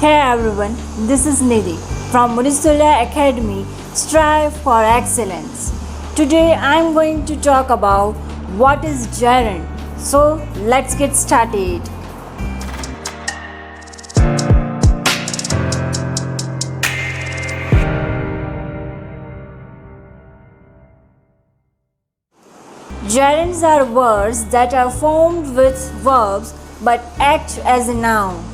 Hey everyone, this is Nidhi from Munistulyayacademy. Strive for excellence. Today I am going to talk about what is gerund. So let's get started. Gerunds are words that are formed with verbs but act as a noun.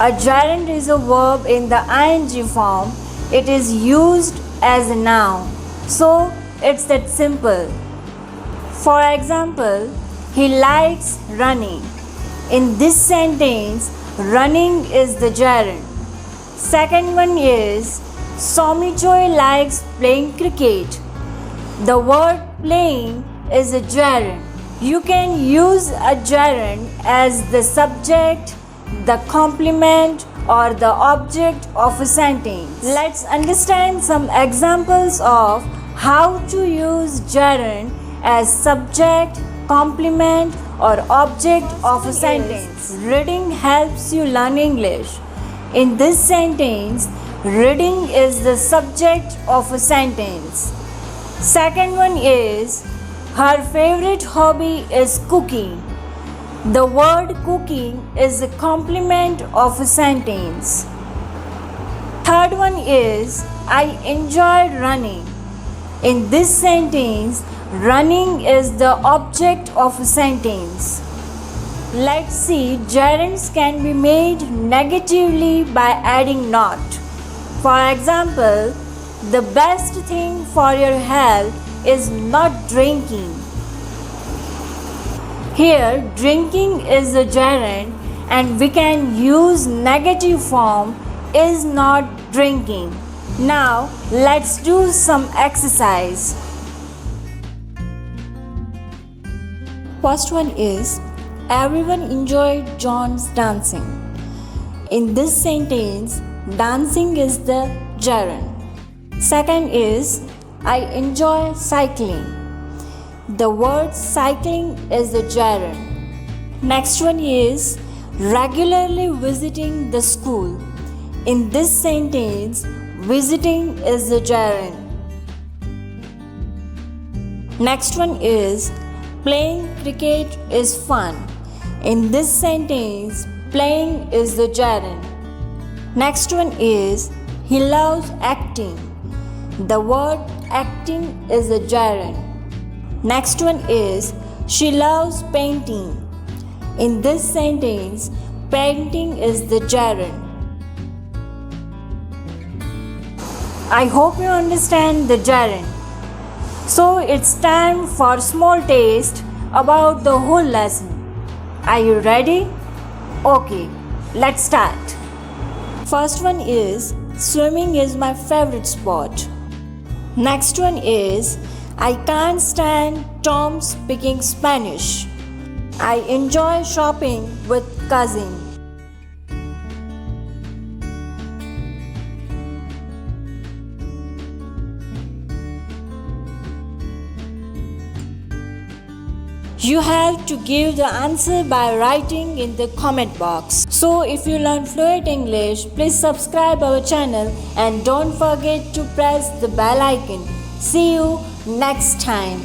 A gerund is a verb in the ing form. It is used as a noun. So it's that simple. For example, he likes running. In this sentence, running is the gerund. Second one is Somijoy likes playing cricket. The word playing is a gerund. You can use a gerund as the subject, the complement, or the object of a sentence. Let's understand some examples of how to use gerund as subject, complement, or object of a sentence. Reading helps you learn English. In this sentence, reading is the subject of a sentence. Second one is her favorite hobby is cooking. The word cooking is a complement of a sentence. Third one is I enjoy running. In this sentence, running is the object of a sentence. Let's see, gerunds can be made negatively by adding not. For example, the best thing for your health is not drinking. Here, drinking is a gerund and we can use negative form is not drinking. Now, let's do some exercise. First one is everyone enjoyed John's dancing. In this sentence, dancing is the gerund. Second is I enjoy cycling. The word cycling is the gerund. Next one is regularly visiting the school. In this sentence, visiting is the gerund. Next one is playing cricket is fun. In this sentence, playing is the gerund. Next one is he loves acting. The word acting is the gerund. Next one is she loves painting. In this sentence, painting is the gerund. I hope you understand the gerund. So it's time for small taste about the whole lesson. Are you ready? Okay, let's start. First one is swimming is my favorite sport. Next one is I can't stand Tom speaking Spanish. I enjoy shopping with cousin. You have to give the answer by writing in the comment box. So if you learn fluent English, please subscribe our channel and don't forget to press the bell icon. See you next time.